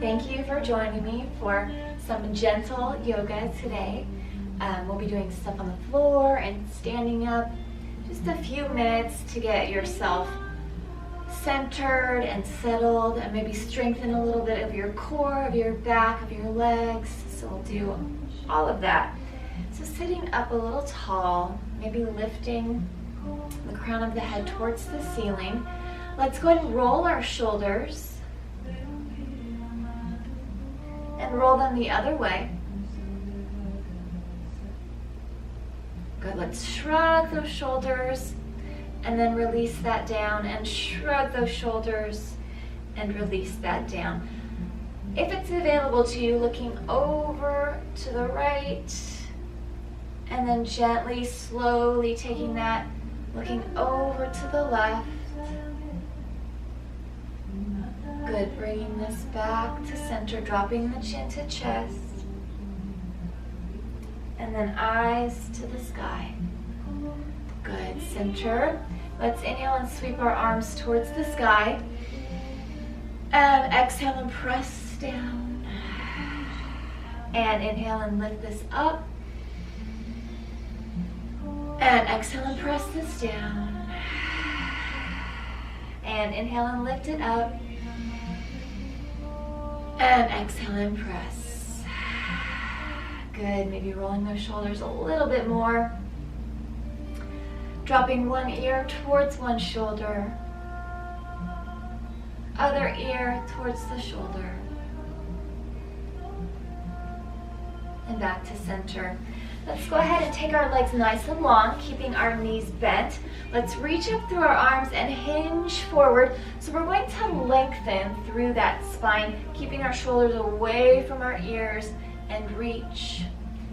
Thank you for joining me for some gentle yoga today. We'll be doing stuff on the floor and standing up. Just a few minutes to get yourself centered and settled, and maybe strengthen a little bit of your core, of your back, of your legs. So we'll do all of that. So sitting up a little tall, maybe lifting the crown of the head towards the ceiling. Let's go ahead and roll our shoulders and roll them the other way. Good, let's shrug those shoulders and then release that down, and shrug those shoulders and release that down. If it's available to you, looking over to the right and then gently, slowly taking that, looking over to the left. Good, bringing this back to center, dropping the chin to chest. And then eyes to the sky. Good, center. Let's inhale and sweep our arms towards the sky. And exhale and press down. And inhale and lift this up. And exhale and press this down. And inhale and lift it up. And exhale and press. Good, maybe rolling those shoulders a little bit more. Dropping one ear towards one shoulder. Other ear towards the shoulder. And back to center. Let's go ahead and take our legs nice and long, keeping our knees bent. Let's reach up through our arms and hinge forward. So we're going to lengthen through that spine, keeping our shoulders away from our ears, and reach.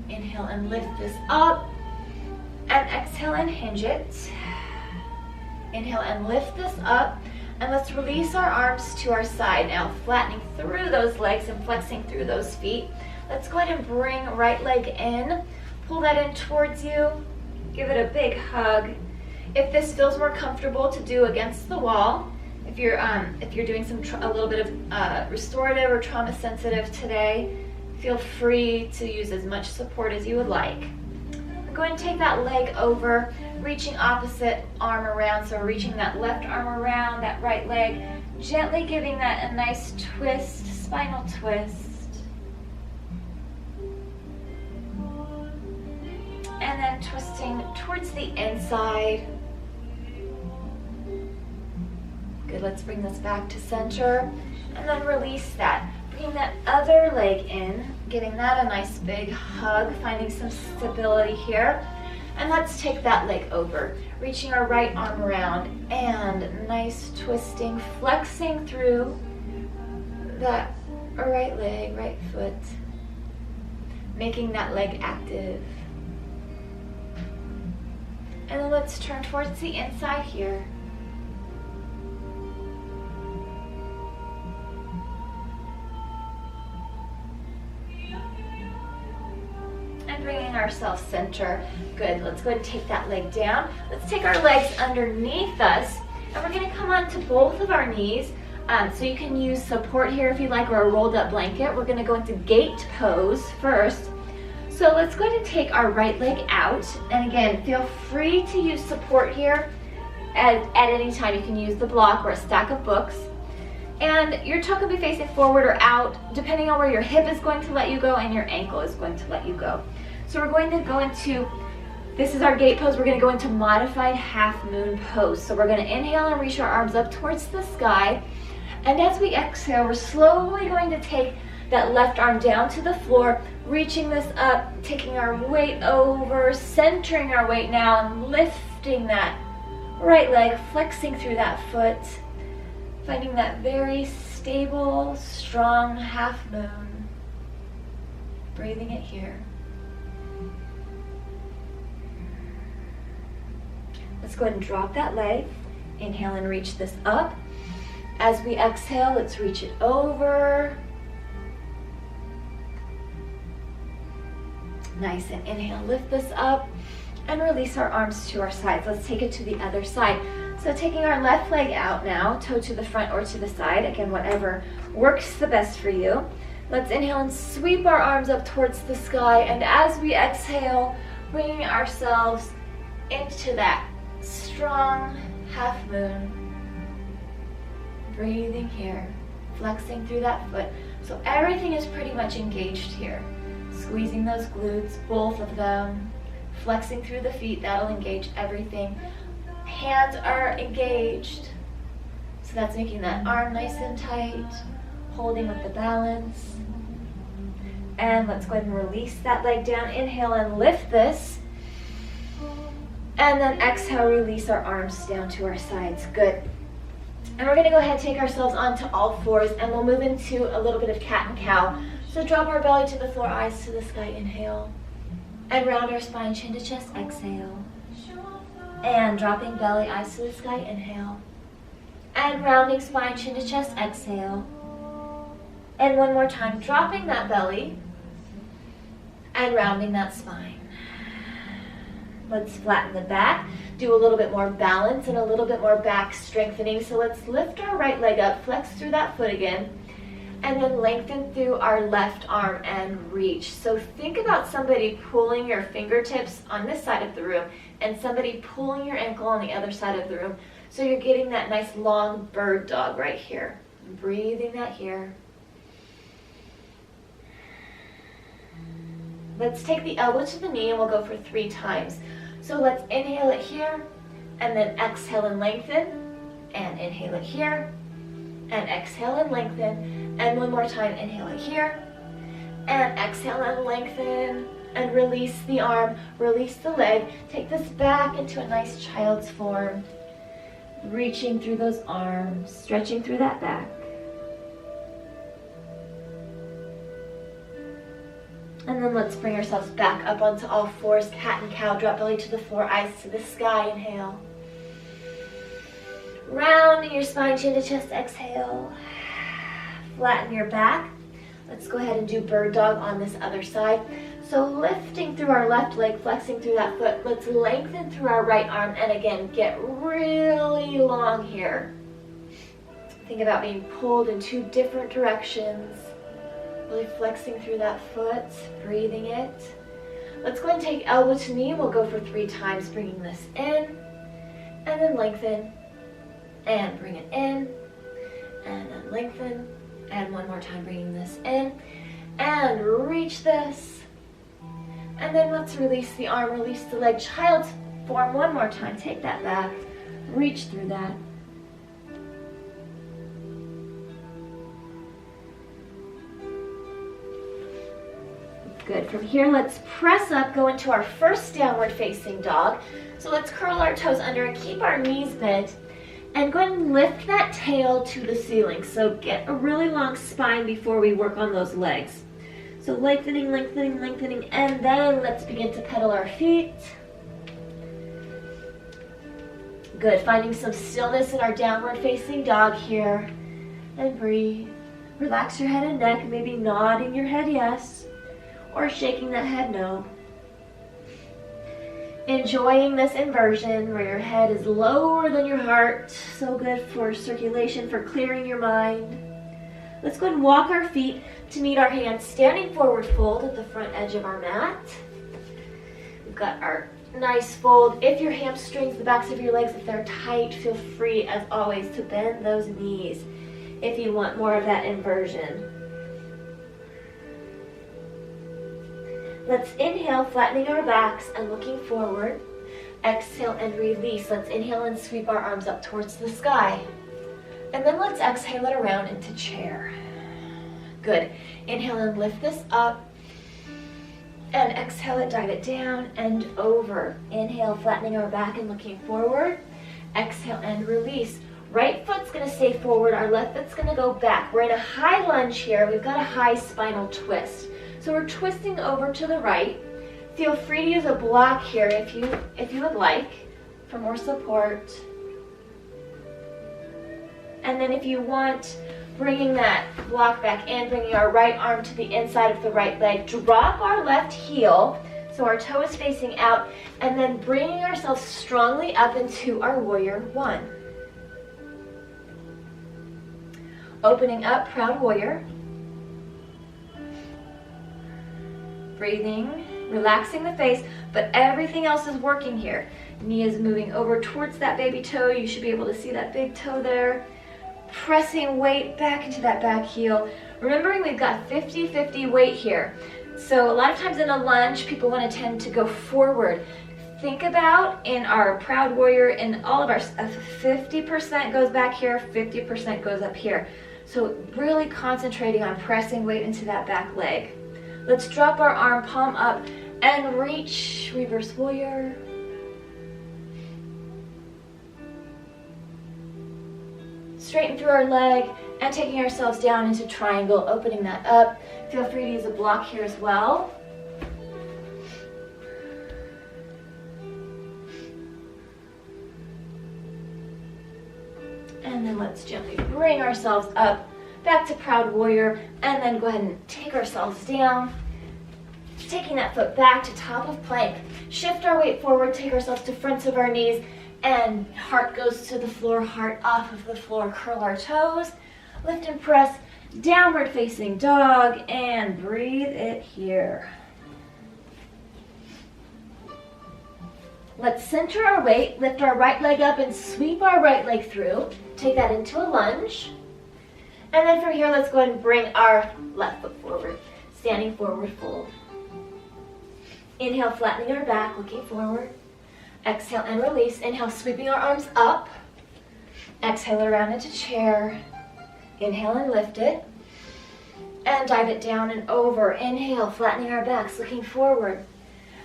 Inhale and lift this up, and exhale and hinge it. Inhale and lift this up, and let's release our arms to our side now, flattening through those legs and flexing through those feet. Let's go ahead and bring right leg in. Pull that in towards you. Give it a big hug. If this feels more comfortable to do against the wall, if you're doing a little bit of restorative or trauma sensitive today, feel free to use as much support as you would like. We're going to take that leg over, reaching opposite arm around. So reaching that left arm around that right leg, gently giving that a nice twist, spinal twist. And then twisting towards the inside. Good, let's bring this back to center. And then release that. Bringing that other leg in, giving that a nice big hug, finding some stability here. And let's take that leg over, reaching our right arm around, and nice twisting, flexing through that right leg, right foot, making that leg active. And then let's turn towards the inside here. And bringing ourselves center. Good, let's go ahead and take that leg down. Let's take our legs underneath us, and we're gonna come onto both of our knees. So you can use support here if you like, or a rolled up blanket. We're gonna go into gate pose first. So let's go ahead and take our right leg out. And again, feel free to use support here. At any time, you can use the block or a stack of books. And your toe can be facing forward or out, depending on where your hip is going to let you go and your ankle is going to let you go. So we're going to go into, this is our gate pose, we're going to go into modified half moon pose. So we're going to inhale and reach our arms up towards the sky. And as we exhale, we're slowly going to take that left arm down to the floor, reaching this up, taking our weight over, centering our weight now, and lifting that right leg, flexing through that foot, finding that very stable, strong half moon. Breathing it here. Let's go ahead and drop that leg. Inhale and reach this up. As we exhale, let's reach it over. Nice, and inhale, lift this up and release our arms to our sides. Let's take it to the other side. So taking our left leg out now, toe to the front or to the side, again, whatever works the best for you. Let's inhale and sweep our arms up towards the sky, and as we exhale, bringing ourselves into that strong half moon. Breathing here, flexing through that foot. So everything is pretty much engaged here. Squeezing those glutes, both of them. Flexing through the feet, that'll engage everything. Hands are engaged. So that's making that arm nice and tight. Holding with the balance. And let's go ahead and release that leg down. Inhale and lift this. And then exhale, release our arms down to our sides. Good. And we're going to go ahead and take ourselves onto all fours, and we'll move into a little bit of cat and cow. So drop our belly to the floor, eyes to the sky, inhale. And round our spine, chin to chest, exhale. And dropping belly, eyes to the sky, inhale. And rounding spine, chin to chest, exhale. And one more time, dropping that belly and rounding that spine. Let's flatten the back, do a little bit more balance and a little bit more back strengthening. So let's lift our right leg up, flex through that foot again, and then lengthen through our left arm and reach. So think about somebody pulling your fingertips on this side of the room and somebody pulling your ankle on the other side of the room. So you're getting that nice long bird dog right here. Breathing that here. Let's take the elbow to the knee and we'll go for 3 times. So let's inhale it here, and then exhale and lengthen, and inhale it here, and exhale and lengthen, and one more time, inhale it here, and exhale and lengthen, and release the arm, release the leg. Take this back into a nice child's form, reaching through those arms, stretching through that back. And then let's bring ourselves back up onto all fours, cat and cow, drop belly to the floor, eyes to the sky, inhale. Rounding your spine, chin to chest, exhale. Flatten your back. Let's go ahead and do bird dog on this other side. So lifting through our left leg, flexing through that foot, let's lengthen through our right arm, and again, get really long here. Think about being pulled in 2 different directions. Really flexing through that foot, breathing it. Let's go ahead and take elbow to knee. We'll go for 3 times, bringing this in, and then lengthen, and bring it in, and then lengthen, and one more time, bringing this in, and reach this. And then let's release the arm, release the leg, child's form one more time. Take that back, reach through that. Good. From here, let's press up, go into our first downward facing dog. So let's curl our toes under and keep our knees bent. And go ahead and lift that tail to the ceiling. So get a really long spine before we work on those legs. So lengthening, lengthening, lengthening, and then let's begin to pedal our feet. Good. Finding some stillness in our downward facing dog here. And breathe. Relax your head and neck, maybe nodding your head yes, or shaking that head no. Enjoying this inversion where your head is lower than your heart. So good for circulation, for clearing your mind. Let's go ahead and walk our feet to meet our hands, standing forward fold at the front edge of our mat. We've got our nice fold. If your hamstrings, the backs of your legs, if they're tight, feel free as always to bend those knees if you want more of that inversion. Let's inhale, flattening our backs and looking forward. Exhale and release. Let's inhale and sweep our arms up towards the sky. And then let's exhale it around into chair. Good. Inhale and lift this up. And exhale it, dive it down and over. Inhale, flattening our back and looking forward. Exhale and release. Right foot's going to stay forward. Our left foot's going to go back. We're in a high lunge here. We've got a high spinal twist. So we're twisting over to the right. Feel free to use a block here if you would like for more support. And then if you want, bringing that block back in, bringing our right arm to the inside of the right leg. Drop our left heel So our toe is facing out, and then bringing ourselves strongly up into our warrior one. Opening up, proud warrior. Breathing, relaxing the face, but everything else is working here. Knee is moving over towards that baby toe. You should be able to see that big toe there. Pressing weight back into that back heel. Remembering we've got 50-50 weight here. So a lot of times in a lunge, people want to tend to go forward. Think about in our proud warrior, in all of our 50% goes back here, 50% goes up here. So really concentrating on pressing weight into that back leg. Let's drop our arm, palm up, and reach, reverse warrior. Straighten through our leg and taking ourselves down into triangle, opening that up. Feel free to use a block here as well. And then let's gently bring ourselves up, back to proud warrior, and then go ahead and take ourselves down. Taking that foot back to top of plank. Shift our weight forward, take ourselves to fronts of our knees, and heart goes to the floor, heart off of the floor. Curl our toes, lift and press, downward facing dog, and breathe it here. Let's center our weight, lift our right leg up and sweep our right leg through. Take that into a lunge. And then from here, let's go ahead and bring our left foot forward, standing forward fold. Inhale, flattening our back, looking forward. Exhale and release. Inhale, sweeping our arms up. Exhale around into chair. Inhale and lift it. And dive it down and over. Inhale, flattening our backs, looking forward.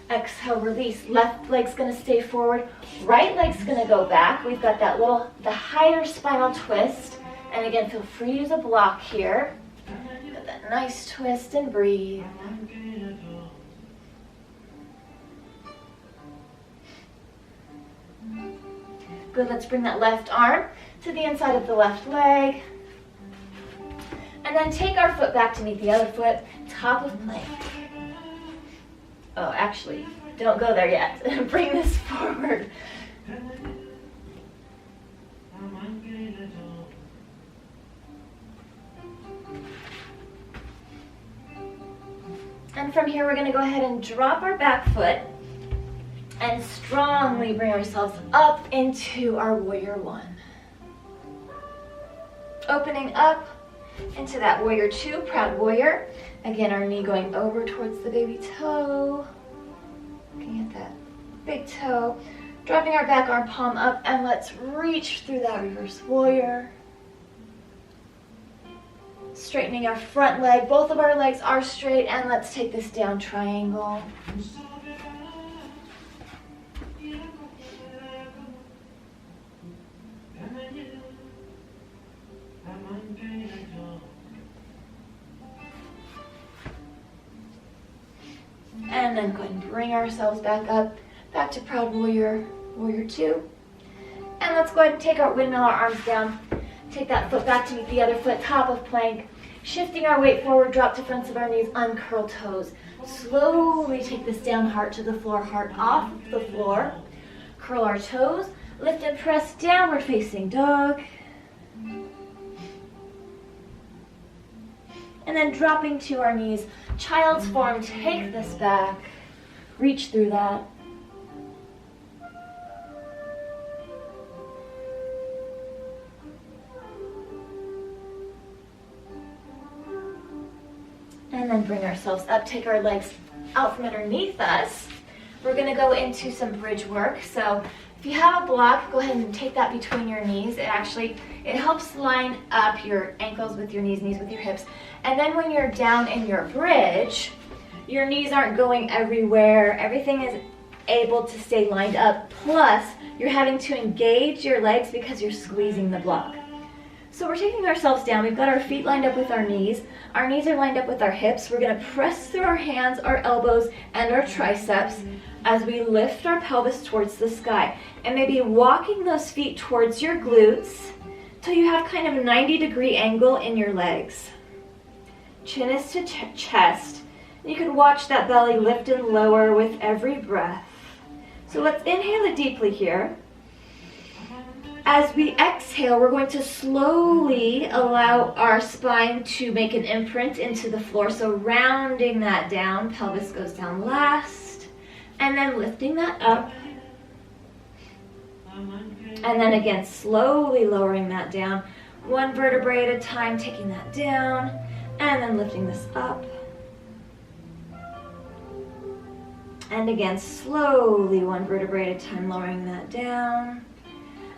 Exhale, release. Left leg's gonna stay forward. Right leg's gonna go back. We've got that the higher spinal twist. And again, feel free to use a block here. Got that nice twist and breathe. Good, let's bring that left arm to the inside of the left leg. And then take our foot back to meet the other foot, top of plank. Oh, actually, don't go there yet. Bring this forward. And from here, we're going to go ahead and drop our back foot and strongly bring ourselves up into our warrior one. Opening up into that warrior two, proud warrior. Again, our knee going over towards the baby toe. Looking at that big toe. Dropping our back arm, palm up, and let's reach through that reverse warrior. Straightening our front leg. Both of our legs are straight, and let's take this down triangle. And then go ahead and bring ourselves back up, back to proud warrior, warrior two. And let's go ahead and take our windmill our arms down. Take that foot back to meet the other foot, top of plank. Shifting our weight forward, drop to fronts of our knees, uncurl toes. Slowly take this down, heart to the floor, heart off the floor. Curl our toes, lift and press, downward facing dog. And then dropping to our knees, child's form, take this back, reach through that. And then bring ourselves up, take our legs out from underneath us. We're gonna go into some bridge work. So if you have a block, go ahead and take that between your knees. It helps line up your ankles with your knees, knees with your hips. And then when you're down in your bridge, your knees aren't going everywhere. Everything is able to stay lined up. Plus, you're having to engage your legs because you're squeezing the block. So we're taking ourselves down. We've got our feet lined up with our knees. Our knees are lined up with our hips. We're gonna press through our hands, our elbows, and our triceps as we lift our pelvis towards the sky. And maybe walking those feet towards your glutes till you have kind of a 90-degree angle in your legs. Chin is to chest. You can watch that belly lift and lower with every breath. So let's inhale it deeply here. As we exhale, we're going to slowly allow our spine to make an imprint into the floor. So rounding that down, pelvis goes down last, and then lifting that up. And then again, slowly lowering that down. One vertebrae at a time, taking that down, and then lifting this up. And again, slowly one vertebrae at a time, lowering that down.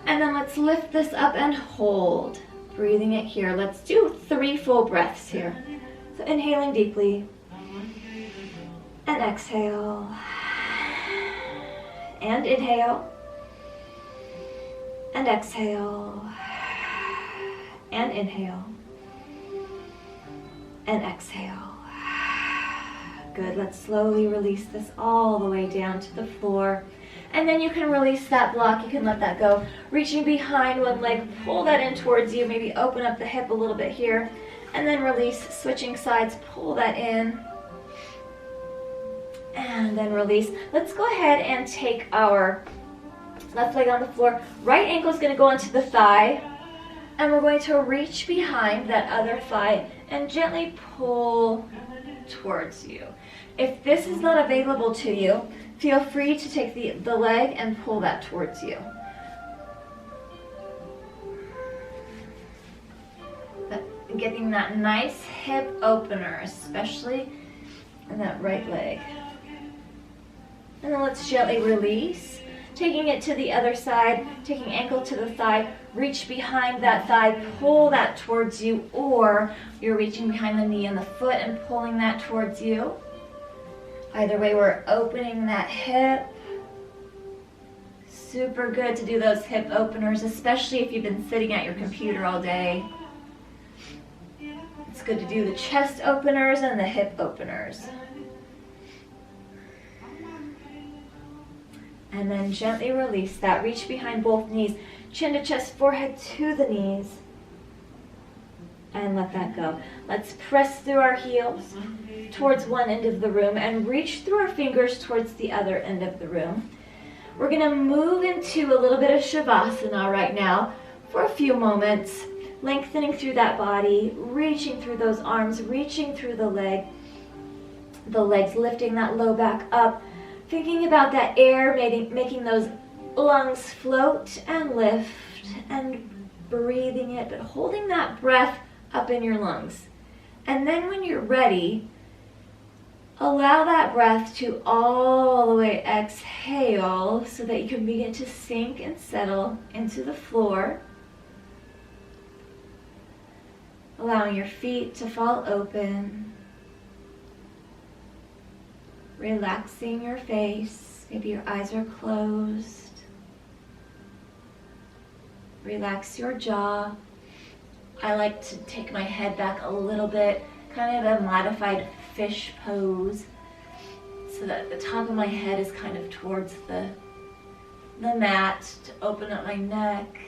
And then let's lift this up and hold, breathing it here. Let's do 3 full breaths here. So inhaling deeply, and exhale, and inhale, and exhale, and inhale, and exhale. Good, let's slowly release this all the way down to the floor. And then you can release that block, you can let that go. Reaching behind one leg, pull that in towards you, maybe open up the hip a little bit here. And then release, switching sides, pull that in. And then release. Let's go ahead and take our left leg on the floor. Right ankle is going to go onto the thigh. And we're going to reach behind that other thigh and gently pull towards you. If this is not available to you, feel free to take the leg and pull that towards you. Getting that nice hip opener, especially in that right leg. And then let's gently release, taking it to the other side, taking ankle to the thigh, reach behind that thigh, pull that towards you, or you're reaching behind the knee and the foot and pulling that towards you. Either way, we're opening that hip. Super good to do those hip openers, especially if you've been sitting at your computer all day. It's good to do the chest openers and the hip openers. And then gently release that. Reach behind both knees, chin to chest, forehead to the knees. And let that go. Let's press through our heels towards one end of the room and reach through our fingers towards the other end of the room. We're going to move into a little bit of Shavasana right now for a few moments, lengthening through that body, reaching through those arms, reaching through the legs, lifting that low back up, thinking about that air, making those lungs float and lift, and breathing it, but holding that breath up in your lungs. And then when you're ready, allow that breath to all the way exhale so that you can begin to sink and settle into the floor. Allowing your feet to fall open. Relaxing your face. Maybe your eyes are closed. Relax your jaw. I like to take my head back a little bit, kind of a modified fish pose, so that the top of my head is kind of towards the mat to open up my neck.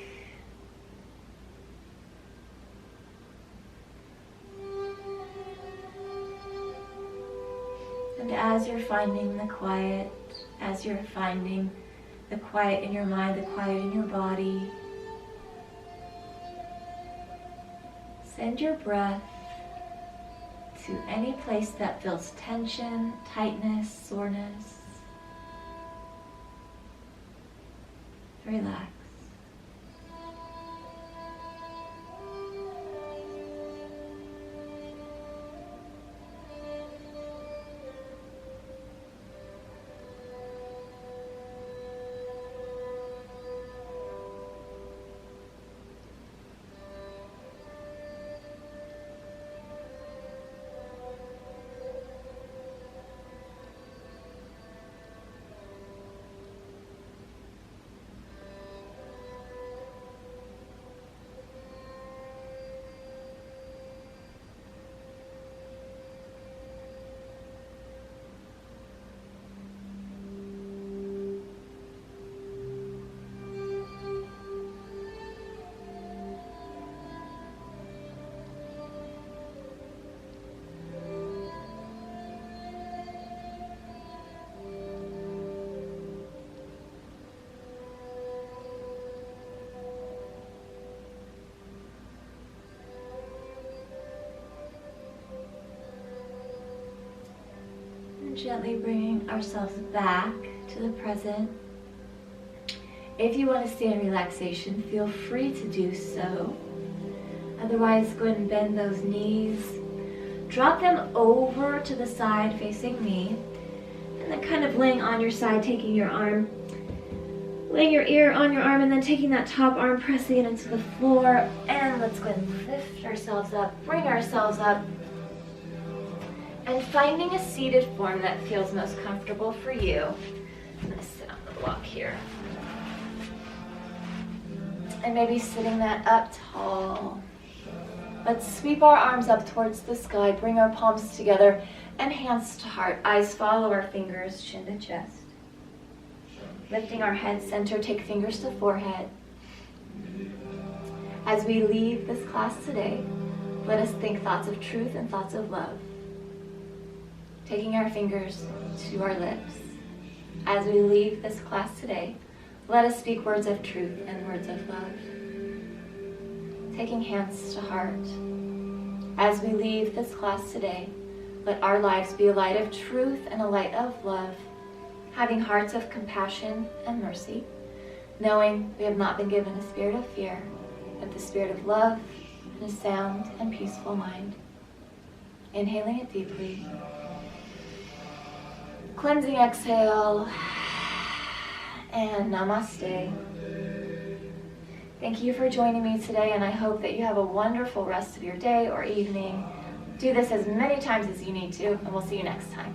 And as you're finding the quiet, as you're finding the quiet in your mind, the quiet in your body, send your breath to any place that feels tension, tightness, soreness. Relax. And gently bringing ourselves back to the present. If you want to stay in relaxation, feel free to do so. Otherwise, go ahead and bend those knees. Drop them over to the side facing me. And then kind of laying on your side, taking your arm, laying your ear on your arm, and then taking that top arm, pressing it into the floor. And let's go ahead and lift ourselves up, bring ourselves up. And finding a seated form that feels most comfortable for you. I'm going to sit on the block here. And maybe sitting that up tall. Let's sweep our arms up towards the sky, bring our palms together, and hands to heart. Eyes follow our fingers, chin to chest. Lifting our head center, take fingers to forehead. As we leave this class today, let us think thoughts of truth and thoughts of love. Taking our fingers to our lips. As we leave this class today, let us speak words of truth and words of love. Taking hands to heart. As we leave this class today, let our lives be a light of truth and a light of love, having hearts of compassion and mercy, knowing we have not been given a spirit of fear, but the spirit of love and a sound and peaceful mind. Inhaling it deeply. Cleansing exhale, and namaste. Thank you for joining me today, and I hope that you have a wonderful rest of your day or evening. Do this as many times as you need to, and we'll see you next time.